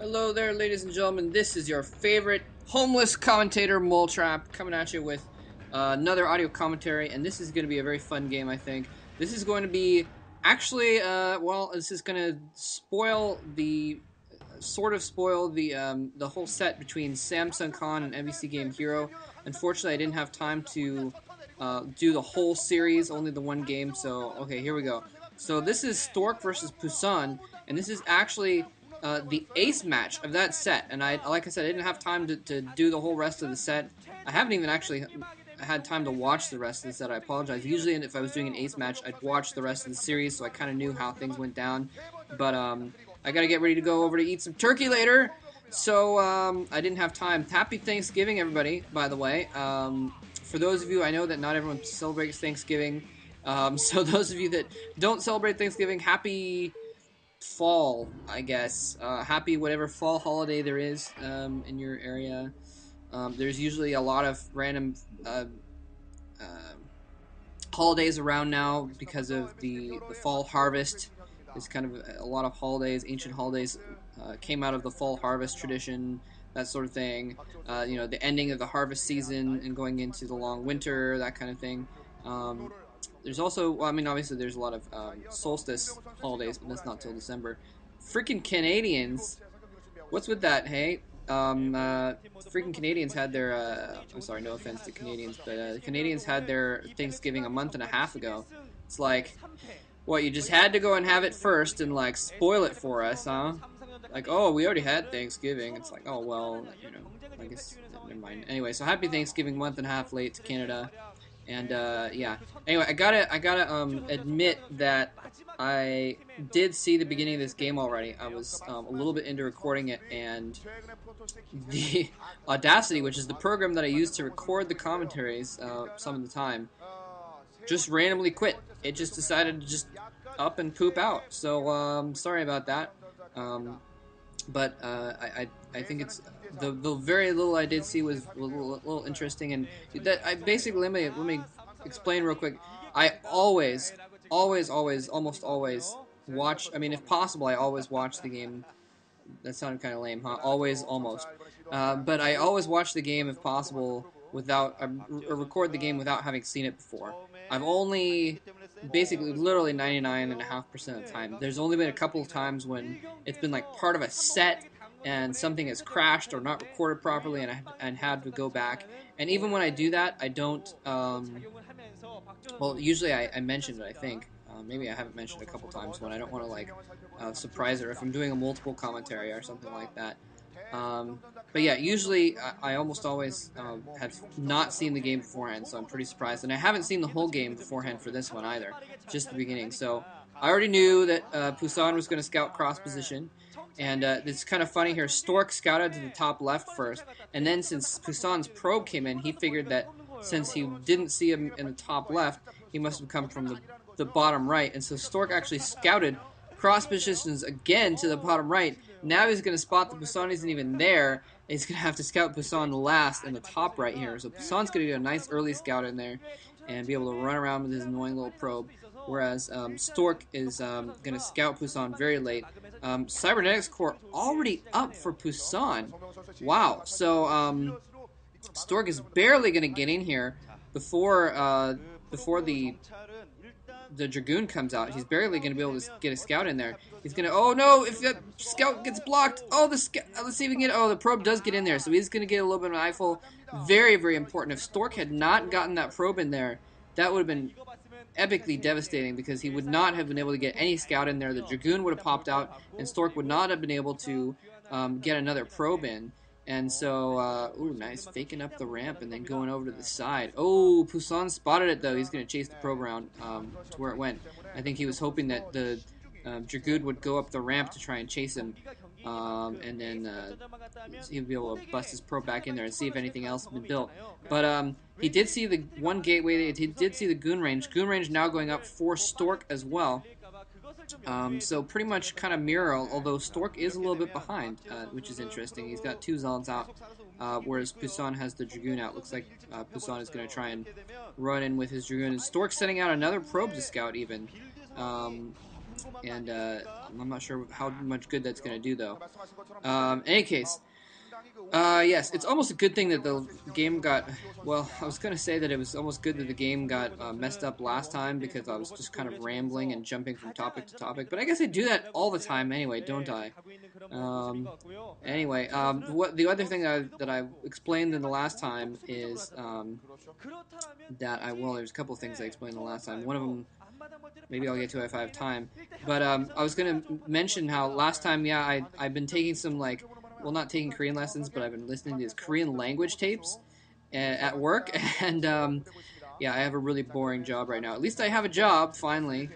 Hello there, ladies and gentlemen. This is your favorite homeless commentator, Moletrap, coming at you with another audio commentary, and this is going to be a very fun game, I think. This is going to be actually, this is going to spoil the whole set between Samsung Con and MBCGam Hero. Unfortunately, I didn't have time to do the whole series, only the one game. So, okay, here we go. So this is Stork versus Pusan, and this is actually the ace match of that set. And like I said, I didn't have time to do the whole rest of the set. I haven't even actually had time to watch the rest of the set. I apologize. Usually, if I was doing an ace match, I'd watch the rest of the series, so I kind of knew how things went down. But I gotta get ready to go over to eat some turkey later, so I didn't have time. Happy Thanksgiving, everybody, by the way. For those of you, I know that not everyone celebrates Thanksgiving, so those of you that don't celebrate Thanksgiving, happy fall, I guess. Happy whatever fall holiday there is in your area. There's usually a lot of random uh, holidays around now because of the fall harvest. There's kind of a lot of holidays, ancient holidays came out of the fall harvest tradition, that sort of thing. The ending of the harvest season and going into the long winter, that kind of thing. There's also, well, I mean, obviously there's a lot of solstice holidays, but that's not till December. Freaking Canadians! What's with that, hey? Freaking Canadians had their, I'm sorry, no offense to Canadians, but the Canadians had their Thanksgiving a month and a half ago. It's like, what, you just had to go and have it first and, like, spoil it for us, huh? Like, oh, we already had Thanksgiving. It's like, oh, well, I guess, never mind. Anyway, so happy Thanksgiving, month and a half late to Canada. And yeah. Anyway, I gotta admit that I did see the beginning of this game already. I was a little bit into recording it, and the Audacity, which is the program that I use to record the commentaries some of the time, just randomly quit. It just decided to just up and poop out. So sorry about that. But I think it's the very little I did see was a little interesting, and that I basically let me explain real quick. I almost always watch. I mean, if possible, I always watch the game. That sounded kind of lame, huh? Always, almost. But I always watch the game if possible without or record the game without having seen it before. I've only basically literally 99.5% of the time. There's only been a couple of times when it's been like part of a set and something has crashed or not recorded properly, and had to go back. And even when I do that, I don't. Well, usually I mentioned it, I think. Maybe I haven't mentioned it a couple times when I don't want to like surprise her if I'm doing a multiple commentary or something like that. But yeah, usually I almost always have not seen the game beforehand, so I'm pretty surprised. And I haven't seen the whole game beforehand for this one either, just the beginning. So I already knew that Pusan was going to scout cross position. And it's kind of funny here. Stork scouted to the top left first, and then since Pusan's probe came in, he figured that since he didn't see him in the top left, he must have come from the bottom right. And so Stork actually scouted cross positions again to the bottom right. Now he's going to spot that Pusan isn't even there. He's going to have to scout Pusan last in the top right here. So Pusan's going to do a nice early scout in there and be able to run around with his annoying little probe. Whereas Stork is going to scout Pusan very late. Cybernetics Core already up for Pusan. Wow. So Stork is barely going to get in here before the Dragoon comes out. He's barely going to be able to get a scout in there. He's going to, oh no, if that scout gets blocked, let's see if we can get, the probe does get in there, so he's going to get a little bit of an eyeful. Very, very important. If Stork had not gotten that probe in there, that would have been epically devastating, because he would not have been able to get any scout in there. The Dragoon would have popped out, and Stork would not have been able to get another probe in. And so, ooh, nice, faking up the ramp and then going over to the side. Oh, Pusan spotted it, though. He's going to chase the probe around to where it went. I think he was hoping that the Dragoon would go up the ramp to try and chase him, and then he would be able to bust his probe back in there and see if anything else had been built. But he did see the one gateway. He did see the Goon Range. Goon Range now going up for Stork as well. So pretty much kind of mirror, although Stork is a little bit behind, which is interesting. He's got two Zons out, whereas Pusan has the Dragoon out. Looks like Pusan is going to try and run in with his Dragoon. And Stork setting out another probe to scout even. and I'm not sure how much good that's going to do though. In any case, yes, it's almost a good thing that the game got. Well, I was gonna say that it was almost good that the game got messed up last time because I was just kind of rambling and jumping from topic to topic. But I guess I do that all the time anyway, don't I? Um, anyway, what the other thing that I explained in the last time is that well, there's a couple of things I explained the last time. One of them, maybe I'll get to it if I have time. But I was gonna mention how last time, yeah, I've been taking some well, not taking Korean lessons, but I've been listening to these Korean language tapes at work, and yeah, I have a really boring job right now. At least I have a job finally,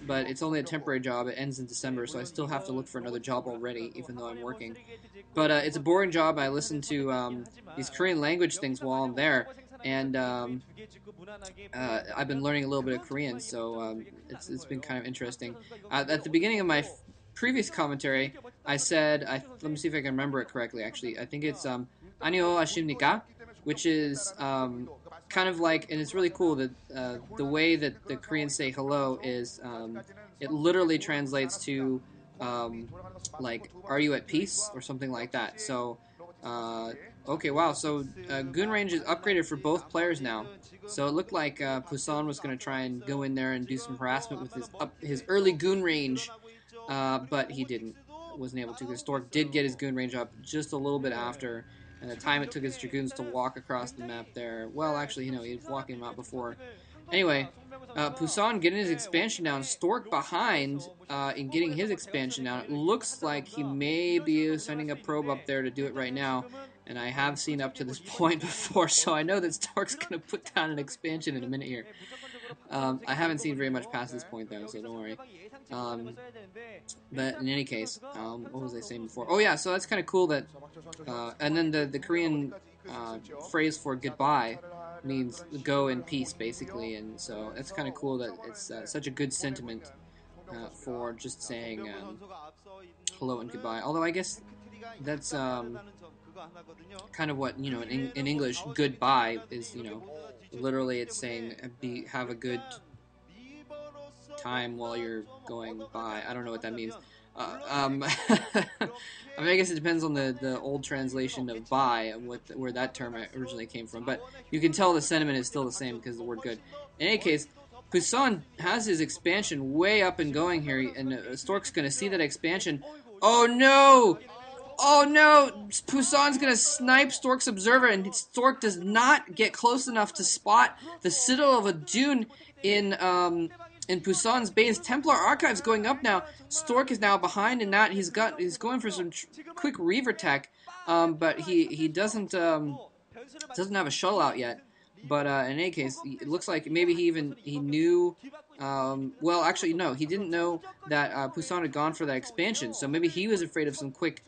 but it's only a temporary job. It ends in December, so I still have to look for another job already, even though I'm working. But it's a boring job. I listen to these Korean language things while I'm there, and I've been learning a little bit of Korean, so it's been kind of interesting. At the beginning of my previous commentary, I said, let me see if I can remember it correctly. Actually, I think it's "안녕 하십니까," which is kind of like, and it's really cool that the way that the Koreans say hello is it literally translates to like, "Are you at peace?" or something like that. So. Okay, wow. So goon range is upgraded for both players now. So it looked like Pusan was going to try and go in there and do some harassment with his early goon range, but he didn't. Wasn't able to. Because Stork did get his goon range up just a little bit after, and the time it took his dragoons to walk across the map there. Well, actually, he was walking them out before. Anyway, Pusan getting his expansion down. Stork behind in getting his expansion down. It looks like he may be sending a probe up there to do it right now. And I have seen up to this point before, so I know that Stork's going to put down an expansion in a minute here. I haven't seen very much past this point, though, so don't worry. But in any case, what was I saying before? Oh, yeah, so that's kind of cool that... and then the Korean phrase for goodbye means go in peace, basically, and so that's kind of cool that it's such a good sentiment for just saying hello and goodbye. Although I guess that's kind of what, in English, goodbye is, literally it's saying have a good time while you're going by. I don't know what that means. I mean, I guess it depends on the old translation of "by" and where that term originally came from. But you can tell the sentiment is still the same because of the word "good." In any case, Pusan has his expansion way up and going here, and Stork's going to see that expansion. Oh no! Oh no! Pusan's going to snipe Stork's observer, and Stork does not get close enough to spot the citadel of a dune in Pusan's base. Templar Archives going up now. Stork is now behind in that. He's going for some quick Reaver tech, but he doesn't have a shuttle out yet. But in any case, it looks like maybe he knew. Well, actually, no, he didn't know that Pusan had gone for that expansion. So maybe he was afraid of some quick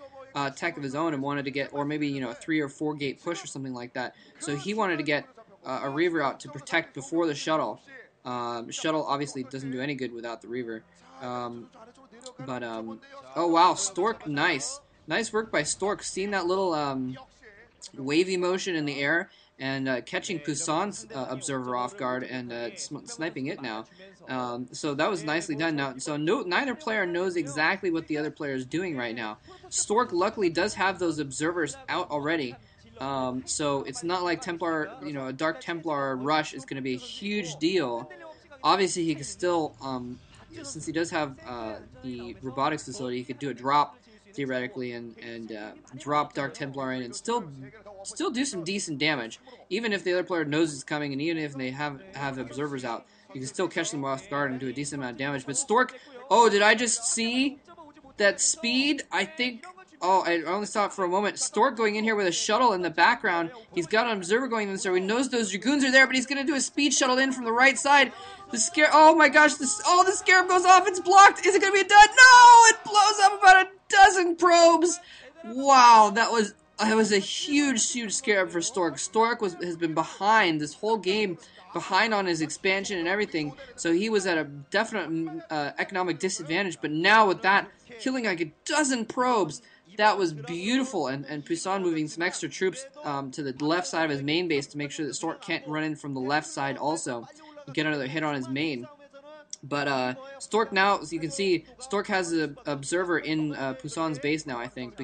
tech of his own and wanted to get, or maybe a 3 or 4 gate push or something like that. So he wanted to get a Reaver out to protect before the shuttle. Shuttle obviously doesn't do any good without the Reaver. Oh wow, Stork, nice work by Stork. Seeing that little wavy motion in the air and catching Pusan's observer off guard and sniping it now. So that was nicely done. Now, so neither player knows exactly what the other player is doing right now. Stork luckily does have those observers out already. So it's not like Templar, a Dark Templar rush is going to be a huge deal. Obviously, he could still, since he does have the robotics facility, he could do a drop theoretically and drop Dark Templar in and still do some decent damage. Even if the other player knows it's coming, and even if they have observers out, you can still catch them off guard and do a decent amount of damage. But Stork, oh, did I just see that speed? I think. Oh, I only saw it for a moment. Stork going in here with a shuttle in the background. He's got an observer going in, so he knows those dragoons are there, but he's going to do a speed shuttle in from the right side. The scare. Oh my gosh! The scarab goes off. It's blocked. Is it going to be a dud? No! It blows up about a dozen probes. Wow, that was a huge scarab for Stork. Stork has been behind this whole game, behind on his expansion and everything, so he was at a definite economic disadvantage. But now with that, killing like a dozen probes. That was beautiful, and Pusan moving some extra troops to the left side of his main base to make sure that Stork can't run in from the left side also and get another hit on his main. But Stork now, as you can see, Stork has an observer in Pusan's base now, I think,